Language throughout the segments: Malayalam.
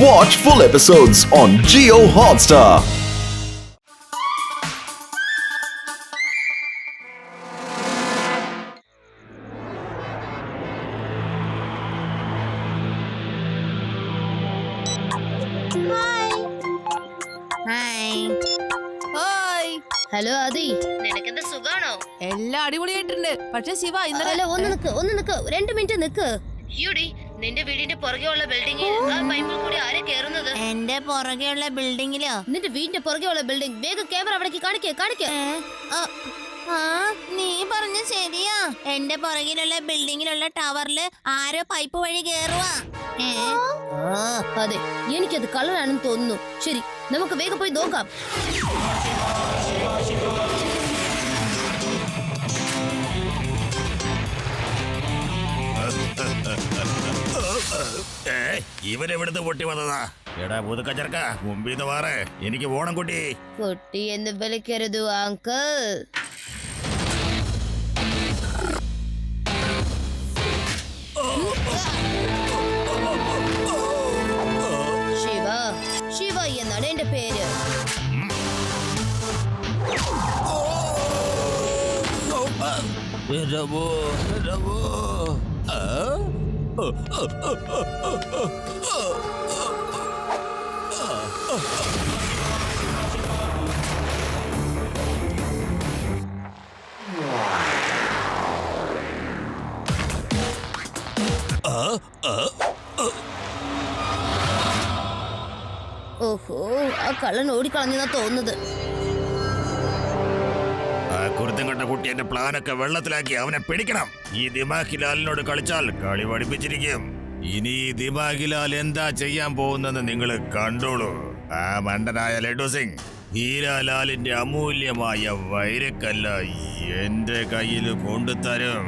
Watch full episodes on Jio Hotstar. Hello Adi, നിനക്കെന്താ സുഖാണോ? എല്ലാം അടിപൊളിയായിട്ടുണ്ട്. പക്ഷെ ശിവ ഇന്നലെ ഒന്ന് നിക്ക് 2 മിനിറ്റ് നിക്ക്. യ്യോടി, നിന്റെ വീടിന്റെ പുറകെ ഉള്ള ബിൽഡിംഗ് ആ പൈപ്പിൽ കൂടി ആരെ കേറുന്നത്? എന്റെ പുറകെയുള്ള ബിൽഡിങ്ങിലോ? നിന്റെ വീടിന്റെ പുറകെ ഉള്ള ബിൽഡിംഗ്. വേഗം ക്യാമറ അവിടേക്ക് കാണിക്കേ. നീ പറഞ്ഞ ശരിയാ. എന്റെ പുറകിലുള്ള ബിൽഡിങ്ങിലുള്ള ടവറില് ആരോ പൈപ്പ് വഴി കേറുവാ. അതെ, എനിക്കത് കള്ളനാണെന്ന് തോന്നുന്നു. ശരി, നമുക്ക് വേഗം പോയി നോക്കാം. ഇവനെവിടുന്ന് പൊട്ടി വന്നതാ? എടാ പുതുക്ക ചെറുക്ക, മുമ്പീന്ന് മാറ്. എനിക്ക് ഓണം കുട്ടി. കുട്ടി എന്ന് വിളിക്കരുത് അങ്കിൾ. ശിവ എന്നാണ് എന്റെ പേര്. ഓഹോ, ആ കള്ളൻ ഓടിക്കളഞ്ഞെന്നാ തോന്നുന്നത്. ആ കുരുത്തം കണ്ട കുട്ടി എന്റെ പ്ലാനൊക്കെ വെള്ളത്തിലാക്കി. അവനെ പിടിക്കണം. ഈ ദിമാഖിലാലിനോട് കളിച്ചാൽ കളി പഠിപ്പിച്ചിരിക്കും. ഇനി ഈ ദിമാഖിലാൽ എന്താ ചെയ്യാൻ പോകുന്നെന്ന് നിങ്ങൾ കണ്ടോളൂ. ആ മണ്ടനായ ലഡു സിംഗ് ഹീരാലാലിന്റെ അമൂല്യമായ വൈരക്കല്ല എന്റെ കയ്യിൽ കൊണ്ടുതരും.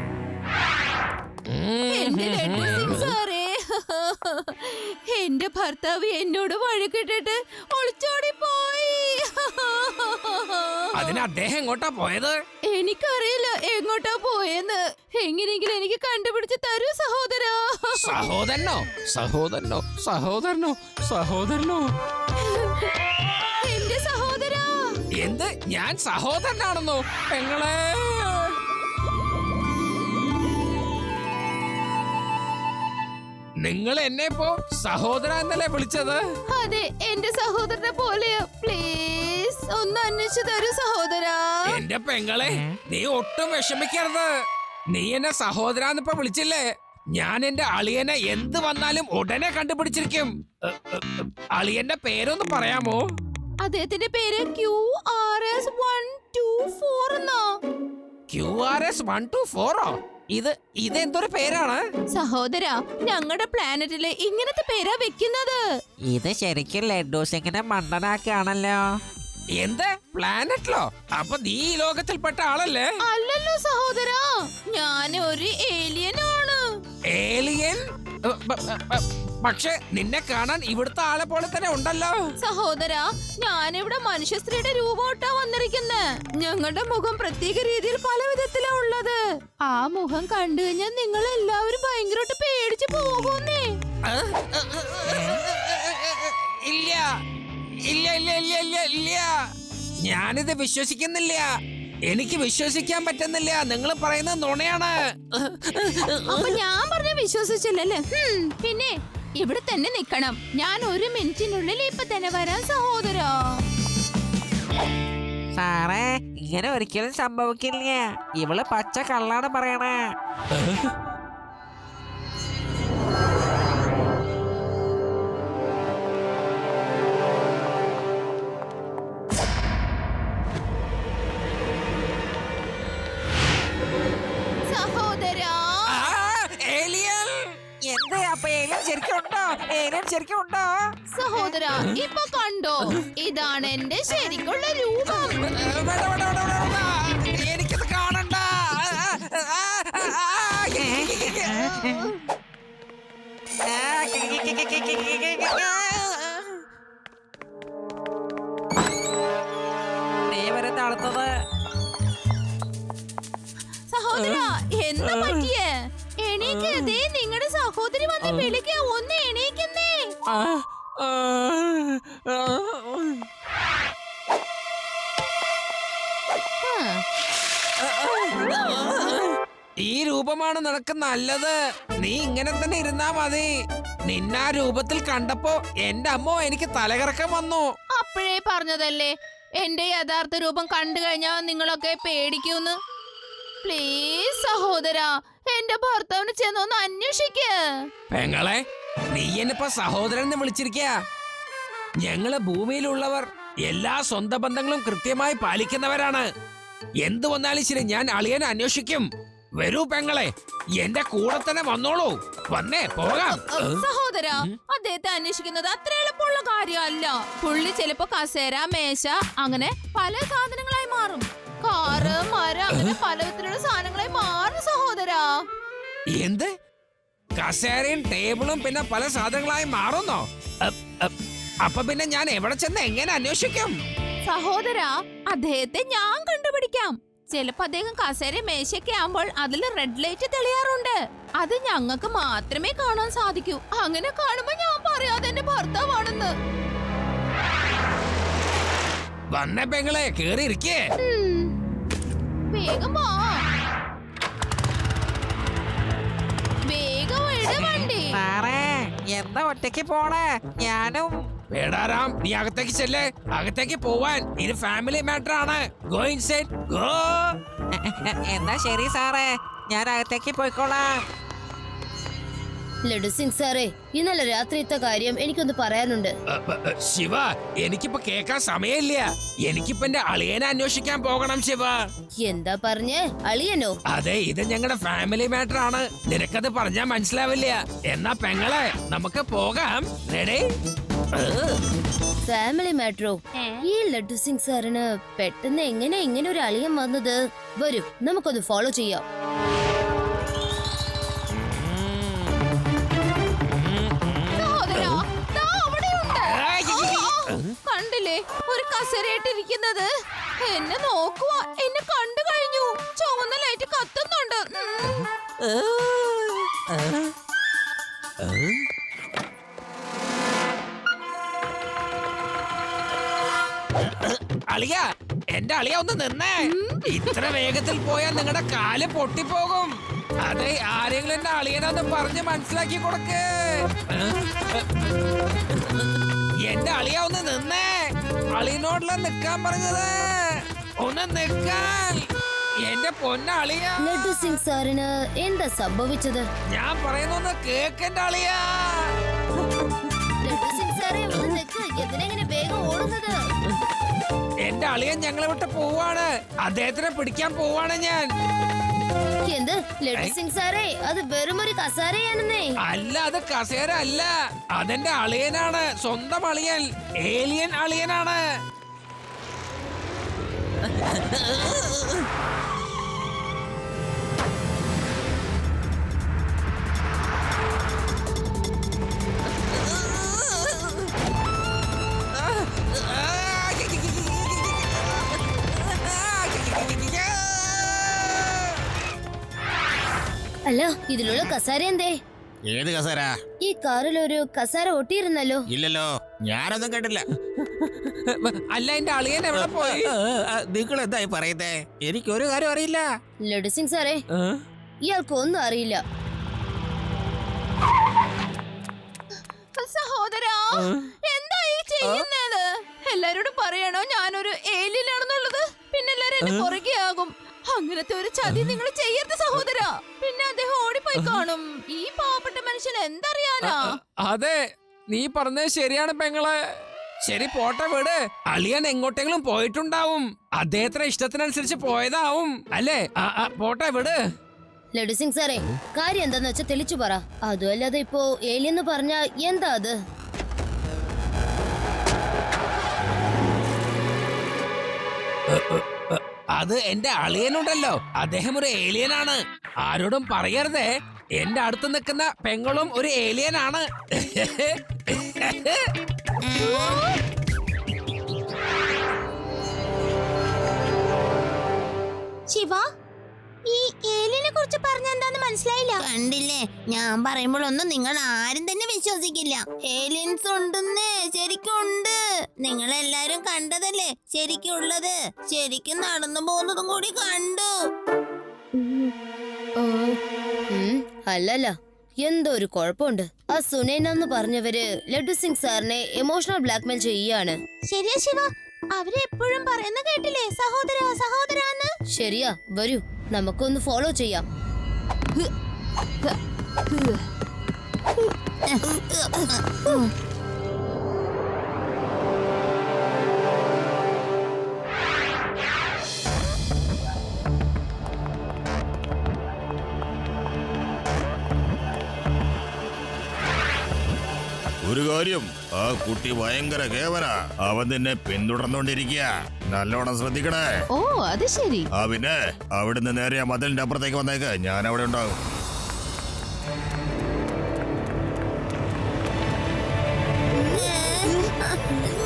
എന്റെ ഭർത്താവ് എന്നോട് വഴക്കിട്ടിട്ട് ഒളിച്ചോടി പോയി. അതിന് അദ്ദേഹം എങ്ങോട്ടാ പോയത്? എനിക്കറിയില്ല എങ്ങോട്ടാ പോയെന്ന്. എങ്ങനെയെങ്കിലും എനിക്ക് കണ്ടുപിടിച്ച് തരൂ സഹോദരാ. സഹോദരനോ എന്റെ സഹോദരാ. എന്ത്? ഞാൻ സഹോദരനാണെന്നോ? പെങ്ങളെ, നിങ്ങൾ എന്നെ ഇപ്പോ സഹോദര എന്നല്ലേ വിളിച്ചത്? അതെ, എന്റെ സഹോദരനെ പോലെയാ. പ്ലീസ് ഒന്ന് അന്വേഷിച്ചു തരൂ സഹോദരാ. എന്റെ പെങ്ങളെ, നീ ഒട്ടും വിഷമിക്കരുത്. നീ എന്നെ സഹോദരാന്നിപ്പോ വിളിച്ചില്ലേ? ഞാൻ എന്റെ അളിയനെ എന്ത് വന്നാലും ഉടനെ കണ്ടുപിടിച്ചിരിക്കും. അളിയന്റെ പേരൊന്ന് പറയാമോ? അദ്ദേഹത്തിന്റെ പേര് QRS124 എന്നാ. QRS124ഓ? ഇതെന്തൊരു പേരാണ് സഹോദരാ, ഞങ്ങളുടെ പ്ലാനറ്റില് ഇങ്ങനത്തെ പേരാ വെക്കുന്നത്. ഇത് ശരിക്കും ലഡ്ഡു സിംഗിനെ മണ്ടനാക്കാണല്ലോ. എന്ത് പ്ലാനറ്റിലോ? അപ്പൊ നീ ഈ ലോകത്തിൽപ്പെട്ട ആളല്ലേ? അല്ലല്ലോ സഹോദരാ, ഞാൻ ഒരു ഏലിയനാണ്. ഏലിയൻ? പക്ഷെ നിന്നെ കാണാൻ ഇവിടുത്തെ ആളെ പോലെ തന്നെ ഉണ്ടല്ലോ. സഹോദരാ, ഞാനിവിടെ മനുഷ്യ സ്ത്രീയുടെ രൂപമായിട്ടാ വന്നിരിക്കുന്നത്. ഞങ്ങളുടെ മുഖം പ്രത്യേക രീതിയിൽ പല വിധത്തിലാ ഉള്ളത്. ആ മുഖം കണ്ടു കഴിഞ്ഞാൽ നിങ്ങൾ എല്ലാവരും ഭയങ്കരമായിട്ട് പേടിച്ചു പോകുന്നേ. ഇല്ല ഇല്ല ഇല്ല ഇല്ല ഇല്ല ഇല്ല, ഞാനിത് വിശ്വസിക്കുന്നില്ല. എനിക്ക് വിശ്വസിക്കാൻ പറ്റുന്നില്ല. നിങ്ങൾ പറയുന്നത് നുണയാണ്. അപ്പൊ ഞാൻ പറഞ്ഞ വിശ്വസിച്ചില്ലല്ലേ? പിന്നെ ഇവിടെ തന്നെ നിക്കണം. ഞാൻ 1 മിനിറ്റിനുള്ളിൽ ഇപ്പൊ തന്നെ വരാം സഹോദരാ. സാറേ, ഇങ്ങനെ ഒരിക്കലും സംഭവിക്കില്ല. ഇവള് പച്ച കള്ളാണ് പറയണേ. എന്ത്? അപ്പൊ ഏലിയൻ ശരിക്കും ഉണ്ടോ? സഹോദരാ, ഇപ്പൊ കണ്ടോ? ഇതാണ് എന്റെ ശരിക്കുള്ള രൂപം. എനിക്കത് കാണണ്ട. നീ വരെ തളർത്തത്. സഹോദരാ, എന്താ പറ്റിയേ? എണീക്ക്. ദേ നിങ്ങളുടെ സഹോദരി വന്ന് വിളിക്കുക. ഒന്ന് എണീക്കുന്നേ. ഈ രൂപമാണ് നിനക്ക് നല്ലത്. നീ ഇങ്ങനെ തന്നെ ഇരുന്നാ മതി. നിന്നാ രൂപത്തിൽ കണ്ടപ്പോ എന്റെ അമ്മോ എനിക്ക് തലകറക്കം വന്നു. അപ്പോഴേ പറഞ്ഞതല്ലേ എന്റെ യഥാർത്ഥ രൂപം കണ്ടു കഴിഞ്ഞാ നിങ്ങളൊക്കെ പേടിക്കൂന്ന്. പ്ലീസ് സഹോദരാ, എന്റെ ഭർത്താവിന് ചെന്നൊന്ന് അന്വേഷിക്ക്. പെങ്ങളെ, നീ എന്നിപ്പോ സഹോദരൻ എന്ന് വിളിച്ചിരിക്ക. ഞങ്ങള് ഭൂമിയിലുള്ളവർ എല്ലാ സ്വന്തം ബന്ധങ്ങളും കൃത്യമായി പാലിക്കുന്നവരാണ്. എന്തു വന്നാലും ശരി ഞാൻ അളിയനെ അന്വേഷിക്കും. വരൂ പെങ്ങളെ, എന്റെ കൂടെ തന്നെ വന്നോളൂ. വന്നേ പോകാം. സഹോദരാ, അദ്ദേഹത്തെ അന്വേഷിക്കുന്നത് അത്ര എളുപ്പമുള്ള കാര്യമല്ല. പുള്ളി ചിലപ്പോ കസേര, മേശ അങ്ങനെ പല സാധനങ്ങളായി മാറും. കാറ്, മരം അങ്ങനെ പല വിധത്തിലുള്ള സാധനങ്ങളായി മാറും സഹോദരാ. എന്ത്? കസേരയും ടേബിളും പിന്നെ പല സാധനങ്ങളായി മാറുന്നോ? അപ്പൊ പിന്നെ ഞാൻ എവിടെ ചെന്ന് എങ്ങനെ അന്വേഷിക്കും? സഹോദരാ, അദ്ദേഹത്തെ ഞാൻ കണ്ടുപിടിക്കാം. ചിലപ്പോ അദ്ദേഹം കസേര മേശയൊക്കെ ആകുമ്പോൾ അതിൽ റെഡ് ലൈറ്റ് തെളിയാറുണ്ട്. അത് ഞങ്ങൾക്ക് മാത്രമേ കാണാൻ സാധിക്കൂ. അങ്ങനെ കാണുമ്പോ ഞാൻ പറയാതെ എന്റെ ഭർത്താവാണെന്ന്. വന്നേ പെങ്ങളെ, കേറിയിരിക്കേ. വേഗം വാ, വേഗം ഇട് വണ്ടി. സാറേ എന്താ ഒറ്റയ്ക്ക് പോണേ? ഞാനും. വേടാറാം, നീ അകത്തേക്ക് ചെല്ലേ. അകത്തേക്ക് പോവാൻ ഇത് ഫാമിലി മാറ്റർ ആണ്. Go inside, go. എന്നാ ശരി സാറേ, ഞാൻ അകത്തേക്ക് പോയിക്കോളാം. ലഡു സിംഗ് സാറേ, ഇന്നലെ രാത്രിത്തെ കാര്യം എനിക്കൊന്ന് പറയാനുണ്ട്. ശിവ, എനിക്കിപ്പോ കേൾക്കാൻ സമയമില്ല. എനിക്കിപ്പോ എന്റെ അളിയനെ അന്വേഷിക്കാൻ പോകണം ശിവ. എന്താ പറഞ്ഞേ? അളിയനോ? അതെ, ഇത് ഞങ്ങളുടെ ഫാമിലി മാറ്റർ ആണ്. നിനക്കത് പറഞ്ഞാ മനസ്സിലാവില്ല. എന്നാ പെങ്ങളെ, നമുക്ക് പോകാം. റെഡി? ഫാമിലി മാറ്ററോ? ഈ ലഡു സിംഗ് സാറിന് പെട്ടെന്ന് എങ്ങനെ ഇങ്ങനെ ഒരു അളിയൻ വന്നത്? വരൂ, നമുക്കൊന്ന് ഫോളോ ചെയ്യാം. സഹോദരാ, ദാ അവിടെയുണ്ട്. കണ്ടില്ലേ ഒരു കസേരയിട്ടിരിക്കുന്നത്? എന്നെ നോക്കുക, എന്നെ കണ്ടു കഴിഞ്ഞു. ചുവന്ന ലൈറ്റ് കത്തുന്നുണ്ട്. അളിയ, എന്റെ അളിയ ഒന്ന് നിന്നേ. ഇത്ര വേഗത്തിൽ പോയാൽ നിങ്ങളുടെ കാല് പൊട്ടിപ്പോകും. അതെ, ആരെങ്കിലും എന്റെ അളിയനൊന്ന് പറഞ്ഞ് മനസ്സിലാക്കി കൊടുക്ക്. എന്റെ അളിയ ഒന്ന് നിന്നേ. അളിയനോടുള്ള നിക്കാൻ പറഞ്ഞത്. ഒന്ന് നിക്കാൻ. എന്റെ പൊന്നളിയ. ലഡു സിംഗ് സാറിന് എന്താ സംഭവിച്ചത്? ഞാൻ പറയുന്നൊന്ന് കേക്കെന്റെ അളിയ. ലഡു സിംഗ് സാറേ, ഒന്ന് നിക്ക്. എന്തിനെങ്ങനെ വേഗം ഓടുന്നത്? എന്റെ അളിയൻ ഞങ്ങളെ വിട്ട് പോവാണ്. അദ്ദേഹത്തിനെ പിടിക്കാൻ പോവാണ് ഞാൻ. എന്ത്? ലഡു സിംഗ് സാറേ, അത് വെറും ഒരു കസാരയാണെന്നേ. അല്ല, അത് കസേര അല്ല. അതെന്റെ അളിയനാണ്. സ്വന്തം അളിയൻ. ഏലിയൻ അളിയനാണ്. അല്ല, ഇതിലുള്ള കസാര എന്തേ? ഏത് കസേര? ഈ കാറിൽ ഒരു കസാര ഒട്ടിയിരുന്നല്ലോ. ഇല്ലല്ലോ, ഞാനൊന്നും കേട്ടില്ല. അല്ല, എന്റെ അളിയൻ എവിടെ പോയി? നിങ്ങൾ എന്തായി പറയുന്നേ? എനിക്കൊരു കാര്യം അറിയില്ല. ലഡു സിംഗ് സാറേ, ഇയാൾക്ക് ഒന്നും അറിയില്ല. സഹോദരാ, എന്താ ഈ ചെയ്യുന്നത്? എല്ലാരോടും പറയണോ ഞാനൊരു ഏലിയനാണെന്നുള്ളത്? പിന്നെ എല്ലാരും എന്നെ പുറകെയാകും. അങ്ങനത്തെ ഒരു ചതി നിങ്ങൾ ചെയ്യരുത് സഹോദരാ. പിന്നെ അദ്ദേഹം ഓടിപ്പോയി കാണും. ഈ പാവപ്പെട്ട മനുഷ്യൻ എന്തറിയാനാ? അതെ, നീ പറഞ്ഞത് ശരിയാണ് പെങ്ങളെ. ശരി, പോട്ടെ, വിട്. അളിയൻ എങ്ങോട്ടെങ്കിലും പോയിട്ടുണ്ടാവും. അദ്ദേഹത്തിന്റെ ഇഷ്ടത്തിനനുസരിച്ച് പോയതാവും അല്ലേ? പോട്ടെ, വിട്. ലഡു സിംഗ് സാറേ, കാര്യം എന്താന്ന് വെച്ചാ തെളിച്ചു പറ. അതുമല്ലാതെ ഇപ്പോ ഏലിയെന്ന് പറഞ്ഞാ എന്താ അത്? അത് എന്റെ അളിയനുണ്ടല്ലോ, അദ്ദേഹം ഒരു ഏലിയനാണ്. ആരോടും പറയരുതേ. എന്റെ അടുത്ത് നിൽക്കുന്ന പെങ്ങളും ഒരു ഏലിയനാണ്. ശിവ, ഈ ഏലിയനെ കുറിച്ച് കുറിച്ച് പറഞ്ഞെന്താന്ന് മനസ്സിലായില്ല. കണ്ടില്ലേ, ഞാൻ പറയുമ്പോഴൊന്നും നിങ്ങൾ ആരും തന്നെ വിശ്വസിക്കില്ല. ഏലിയൻസ് ഉണ്ടെന്ന്, ശരിക്കും ഉണ്ട്. നിങ്ങൾ എല്ലാരും കണ്ടതല്ലേ ശരിക്കും ഉള്ളത്. ശരിക്കും നടന്നു പോകുന്നതും കൂടി കണ്ടു. അല്ലല്ല, എന്തോ ഒരു കുഴപ്പമുണ്ട്. ആ സുനൈന എന്ന് പറഞ്ഞവര് ലഡ്ഡു സിംഗ് സാറിനെ ഇമോഷണൽ ബ്ലാക്ക്മെയിൽ ചെയ്യാണ്. ശരിയാ ശിവ, അവര് എപ്പോഴും പറയുന്ന കേട്ടില്ലേ, സഹോദര സഹോദരാന്ന്. ശരിയാ, വരൂ നമുക്കൊന്ന് ഫോളോ ചെയ്യാം. ഒരു കാര്യം, ആ കുട്ടി ഭയങ്കര കേവല. അവൻ നിന്നെ പിന്തുടർന്നോണ്ടിരിക്കുക. നല്ലോണം ശ്രദ്ധിക്കണേ. ഓ അത് ശരി. ആ പിന്നെ അവിടുന്ന് നേരെ ആ മതിലിന്റെ അപ്പുറത്തേക്ക് വന്നേക്ക്. ഞാൻ അവിടെ ഉണ്ടാകും.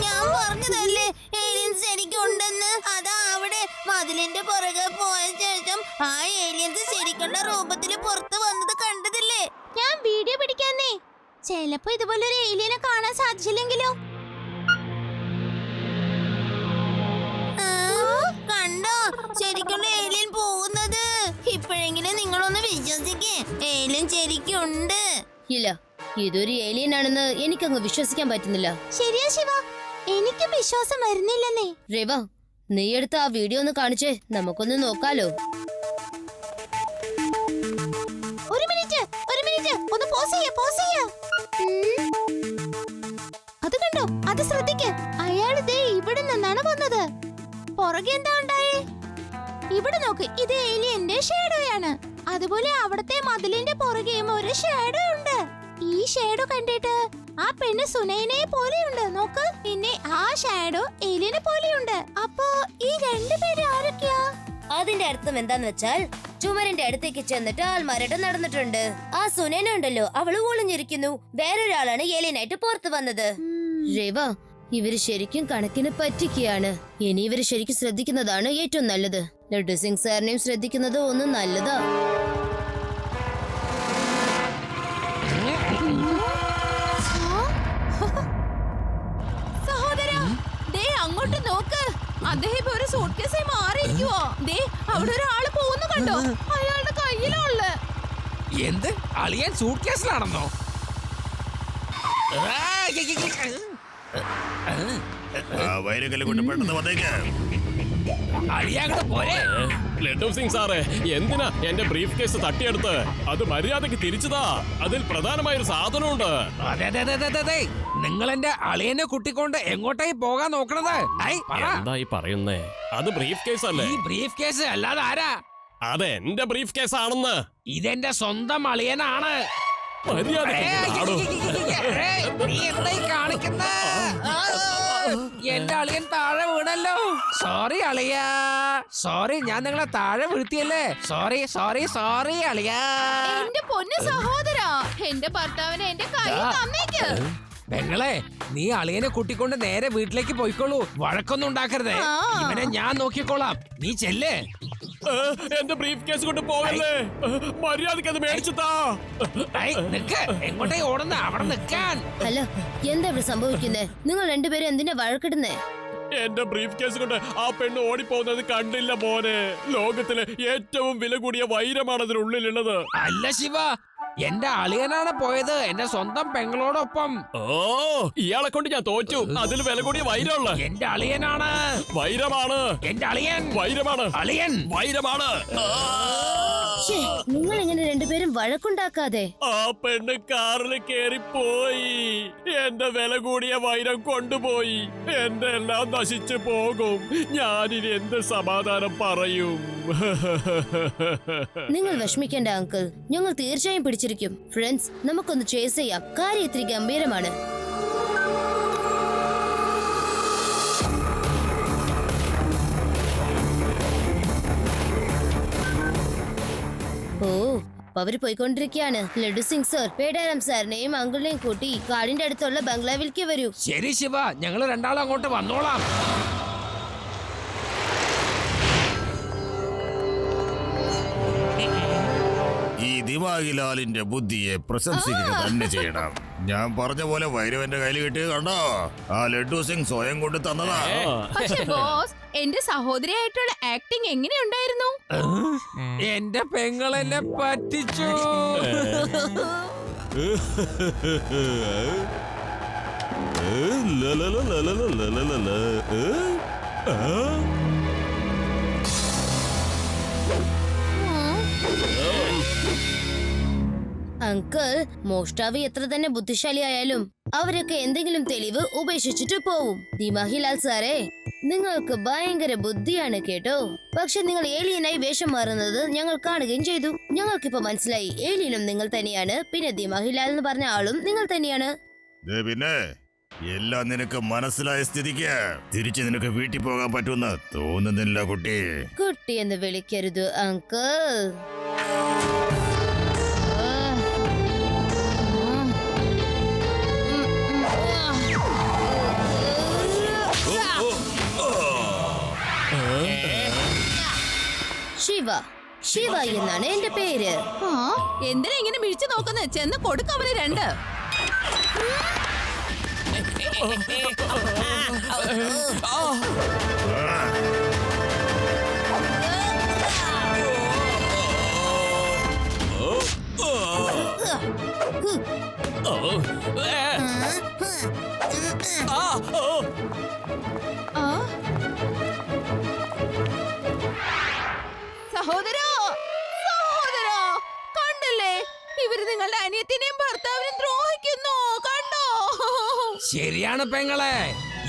ഞാൻ പറഞ്ഞതല്ലേ ഏലിയൻസ് ശരിക്കും ഉണ്ടെന്ന്. അതാ അവിടെ മതിലിന്റെ പുറകെ പോയ ശേഷം ആ ഏലിയൻസ് ശരിക്കുള്ള രൂപത്തിൽ പുറത്ത് വന്നത് കണ്ടതില്ലേ? ഞാൻ വീഡിയോ പിടിക്കാന്നേ. ചിലപ്പോ ഇതുപോലൊരു ഏലിയനെ കാണാൻ സാധിച്ചില്ലെങ്കിലോ? കണ്ടോ, ശരിക്കുള്ള ഏലിയൻ പോകുന്നത്. ഇപ്പോഴെങ്കിലും നിങ്ങളൊന്ന് വിശ്വസിക്കേ, ഏലിയൻ ശരിക്കും ഉണ്ട്. ഇല്ല, ഇതൊരു ഏലിയൻ ആണെന്ന് എനിക്കങ്ങ് വിശ്വസിക്കാൻ പറ്റുന്നില്ല. ശരിയാ ശിവ, എനിക്കും വിശ്വാസം വരുന്നില്ലെന്നേ. രേവ, നീ എടുത്ത ആ വീഡിയോ ഒന്ന് കാണിച്ചേ, നമുക്കൊന്ന് നോക്കാലോ. ഒരു മിനിറ്റ് ഒന്ന് പോസ് ചെയ്യ. അത് കണ്ടോ, അത് ശ്രദ്ധിക്ക്. അയാൾ ദേ ഇവിടെ നിന്നാണ് വന്നത്. പുറകെ എന്താ ഉണ്ടായേ? ഇവിടെ നോക്ക്, ഇത് ഏലിയന്റെ ഷേഡോയാണ്. അതുപോലെ അവിടത്തെ മതിലിന്റെ പുറകെയും ഒരു ഷേഡോ ഉണ്ട്. ഈ ഷേഡോ കണ്ടിട്ട് ആ പെണ്ണ് സുനൈനയെ പോലെയുണ്ട്. നോക്ക്, പിന്നെ ആ ഷാഡോ ഏലിയനെ പോലെയുണ്ട്. അപ്പോ ഈ രണ്ടുപേരും ആരൊക്കെയാ? അതിന്റെ അർത്ഥം എന്താന്ന് വെച്ചാൽ ചുമരിന്റെ അടുത്തേക്ക് ചെന്നിട്ട് ആൾമാരുടെ നടന്നിട്ടുണ്ട്. ആ സുനൈന ഉണ്ടല്ലോ, അവള് ഒളിഞ്ഞിരിക്കുന്നു. വേറൊരാളാണ് ഏലിയനായിട്ട് പുറത്തു വന്നത്. രേവ, ഇവര് ശരിക്കും കണക്കിന് പറ്റിക്കുകയാണ്. ഇനി ഇവര് ശരിക്കും ശ്രദ്ധിക്കുന്നതാണ് ഏറ്റവും നല്ലത്. ലഡ്ഡു സിംഗ് സാറിനെയും ശ്രദ്ധിക്കുന്നത് ഒന്ന് നല്ലതാ. സഹോദരാ, ദേ അങ്ങോട്ട് നോക്ക്. അദ്ദേഹം ഇപ്പൊ ഒരു സൂട്ട്കേസായി മാറിയിരിക്കുവോ? ദേ അവിടെ ഒരാള് പോകുന്നു കണ്ടോ? അയാളുടെ കയ്യിലുള്ള എന്ത്, അളിയൻ സൂട്ട് കേസിലാണെന്നോ? ആ വൈരകല്ല് കൊണ്ട് പെട്ടെന്ന് വന്നേക്ക്. അളിയാങ്ങോട്ട് പോരെ. ലഡ്ഡു സിംഗ് സാറേ, എന്തിനാ എന്റെ ബ്രീഫ് കേസ് തട്ടിയെടുത്ത്? അത് മര്യാദക്ക് തിരിച്ചതാ. അതിൽ പ്രധാനമായൊരു സാധനമുണ്ട്. അതെ, നിങ്ങൾ എന്റെ അളിയനെ കുട്ടിക്കൊണ്ട് എങ്ങോട്ടായി പോകാൻ നോക്കണത്? എന്തായി പറയുന്നേ? അത് ബ്രീഫ് കേസ് അല്ലേ? ഈ ബ്രീഫ് കേസ് അല്ലാതെ ആരാ? അതെ, എന്റെ ബ്രീഫ് കേസ് ആണെന്ന്. ഇതെന്റെ സ്വന്തം അളിയനാണ്. നീ എന്തായി കാണിക്കുന്ന? എന്റെ അളിയൻ താഴെ വീണല്ലോ. സോറി അളിയാ, സോറി, ഞാൻ നിങ്ങളെ താഴെ വീഴ്ത്തിയല്ലേ. സോറി അളിയാ. എന്റെ പൊന്നു സഹോദരാ, എന്റെ ഭർത്താവിനെ എന്റെ കൈ തന്നേക്ക്. പെങ്ങളെ, നീ അളിയനെ കൂട്ടിക്കൊണ്ട് നേരെ വീട്ടിലേക്ക് പോയിക്കോളൂ. വഴക്കൊന്നും ഉണ്ടാക്കരുതേ. ഇവനെ ഞാൻ നോക്കിക്കോളാം. നീ ചെല്ലേ. എന്റെ ബ്രീഫ് കേസ് കൊണ്ട് പോകല്ലേ. മര്യാദക്ക് അത് മേടിച്ചതാ. നിക്ക്, എങ്ങോട്ടേ ഓടുന്ന? അവിടെ നിക്കാൻ. അല്ല, എന്താ ഇവിടെ സംഭവിക്കുന്നേ? നിങ്ങൾ രണ്ടുപേരും എന്തിനാ വഴക്കിടുന്നേ? എന്റെ ബ്രീഫ് കേസ് കൊണ്ട് ആ പെണ്ണ് ഓടിപ്പോകുന്നത് കണ്ടില്ല മോനെ. ലോകത്തിലെ ഏറ്റവും വില കൂടിയ വൈരമാണ് അതിനുള്ളിലുള്ളത്. അല്ല ശിവ, എന്റെ അളിയനാണ് പോയത്, എന്റെ സ്വന്തം പെങ്ങളോടൊപ്പം. ഓ, ഇയാളെ കൊണ്ട് ഞാൻ തോറ്റു. അതിൽ വില കൂടിയ വൈരമുള്ള എന്റെ അളിയനാണ്. വൈരമാണ്. എന്റെ അളിയൻ വൈരമാണ്. അളിയൻ വൈരമാണ്. നിങ്ങൾ എങ്ങനെ രണ്ടുപേരും വഴക്കുണ്ടാക്കാതെ? ആ പെണ്ണ് കാറിൽ കേറിപ്പോയി. എന്റെ വില കൂടിയ വൈരം കൊണ്ടുപോയി. എന്റെ എല്ലാം നശിച്ചു പോകും. ഞാനിനി എന്ത് സമാധാനം പറയും? നിങ്ങൾ വിഷമിക്കേണ്ട അങ്കിൾ, ഞങ്ങൾ തീർച്ചയായും പിടിച്ചിരിക്കും. ഫ്രണ്ട്സ്, നമുക്കൊന്ന് ചേസ് ചെയ്യാം. കാര്യം ഇത്തിരി ഗംഭീരമാണ്. ഓ, അവര് പോയിക്കൊണ്ടിരിക്കുകയാണ്. ലഡ്ഡു സിംഗ് സർ, പേടാരാം സാറിനെയും അങ്കിളിനെയും കൂട്ടി കാടിന്റെ അടുത്തുള്ള ബംഗ്ലാവിലേക്ക് വരൂ. ശരി ശിവ, ഞങ്ങൾ രണ്ടാളും അങ്ങോട്ട് വന്നോളാം. ദിമാഗിലാലിന്റെ ബുദ്ധിയെ പ്രശംസിക്കുക തന്നെ ചെയ്യണം. ഞാൻ പറഞ്ഞ പോലെ വൈരം എന്റെ കയ്യിൽ കിട്ടിയത് കണ്ടോ? ആ ലഡ്ഡു സിംഗ് സ്വയം കൊണ്ട് തന്നതാ. പക്ഷെ ബോസ്, എന്റെ സഹോദരിയായിട്ടുള്ള ആക്ടിങ് എങ്ങനെയുണ്ടായിരുന്നു? എന്റെ പെങ്ങളെന്നെ പറ്റിച്ചു. അങ്കിൾ, മോഷ്ടാവ് എത്ര തന്നെ ബുദ്ധിശാലിയായാലും അവരൊക്കെ എന്തെങ്കിലും തെളിവ് ഉപേക്ഷിച്ചിട്ട് പോവും. ദിമാഹിലാൽ സാറേ, നിങ്ങൾക്ക് ഭയങ്കര ബുദ്ധിയാണ് കേട്ടോ. പക്ഷെ നിങ്ങൾ ഏലിയനായി വേഷം മാറുന്നത് ഞങ്ങൾ കാണുകയും ചെയ്തു. ഞങ്ങൾക്കിപ്പോ മനസ്സിലായി, ഏലിയനും നിങ്ങൾ തന്നെയാണ്, പിന്നെ ദിമാഹിലാൽ എന്ന് പറഞ്ഞ ആളും നിങ്ങൾ തന്നെയാണ്. പിന്നെ എല്ലാം നിനക്ക് മനസ്സിലായ സ്ഥിതിക്ക് തിരിച്ച് നിനക്ക് വീട്ടിൽ പോകാൻ പറ്റുമെന്ന് തോന്നുന്നില്ല കുട്ടി. കുട്ടി എന്ന് വിളിക്കരുത് അങ്കിൾ. ശിവ, ശിവ എന്നാണ് എന്റെ പേര്. ആ, എന്തിനാ ഇങ്ങനെ മിഴിച്ചു നോക്കുന്നത്? ചെന്ന് കൊടുക്കവന് രണ്ട്. സഹോദരോ, സഹോദരോ, കണ്ടില്ലേ? ഇവര് നിങ്ങളുടെ അനിയത്തിനെയും ഭർത്താവിനെയും ദ്രോഹിക്കുന്നു, കണ്ടോ? ശരിയാണ് പെങ്ങളെ,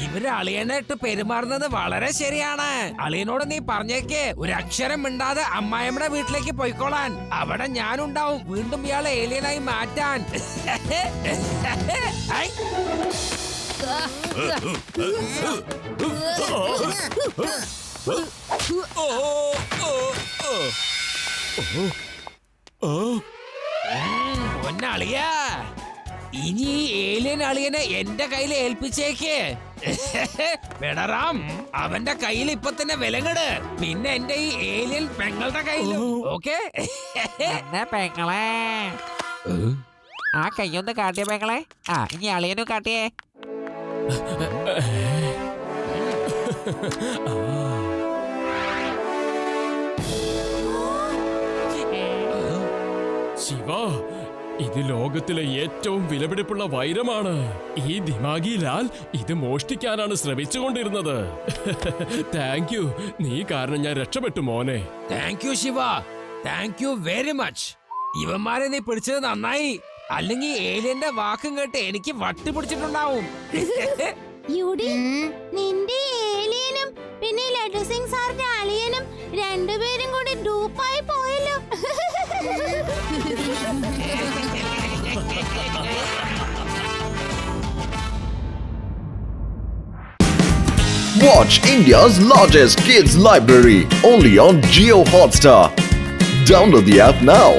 ഇവര് അളിയനായിട്ട് പെരുമാറുന്നത് വളരെ ശരിയാണ്. അളിയനോട് നീ പറഞ്ഞേക്ക് ഒരു അക്ഷരം മിണ്ടാതെ അമ്മായിമ്മയുടെ വീട്ടിലേക്ക് പോയിക്കോളാൻ. അവിടെ ഞാനുണ്ടാവും വീണ്ടും ഇയാളെ ഏലിയനായി മാറ്റാൻ. ഐ. പൊന്നളിയാ, ഇനി ഈ ഏലിയൻ അളിയനെ എന്റെ കയ്യിൽ ഏൽപ്പിച്ചേക്ക്. ബെടറാം, അവന്റെ കയ്യിൽ ഇപ്പൊ തന്നെ വിലങ്ങട്. പിന്നെ എന്റെ ഈ ഏലിയൻ പെങ്ങളുടെ കയ്യിലും. ഓക്കെ? എന്നെ പെങ്ങളെ, ആ കയ്യൊന്ന് കാട്ടിയ പെങ്ങളെ. ആ, ഇനി അളിയനും കാട്ടിയേ. ശിവ, ഇത് ലോകത്തിലെ ഏറ്റവും വിലപിടിപ്പുള്ള വൈരമാണ്. ഈ ദിമാഗിലാൽ ഇത് മോഷ്ടിക്കാനാണ് ശ്രമിച്ചുകൊണ്ടിരുന്നത്. താങ്ക് യു, നീ കാരണം ഞാൻ രക്ഷപ്പെട്ടു മോനെ. Thank you Shiva, thank you very much. ഇവന്മാരെ നീ പിടിച്ചത് നന്നായി, അല്ലെങ്കിൽ ഏലിയന്റെ വാക്കും കേട്ട് എനിക്ക് വട്ടി പിടിച്ചിട്ടുണ്ടാവും. നിന്റെ ഏലിയനും പിന്നെ ലഡ്ഡു സിംഗ് സാറിന്റെ അളിയനും രണ്ടുപേരും കൂടി ഡൂപ്പായി പോയല്ലോ. Watch India's largest kids library only on Jio Hotstar. Download the app now.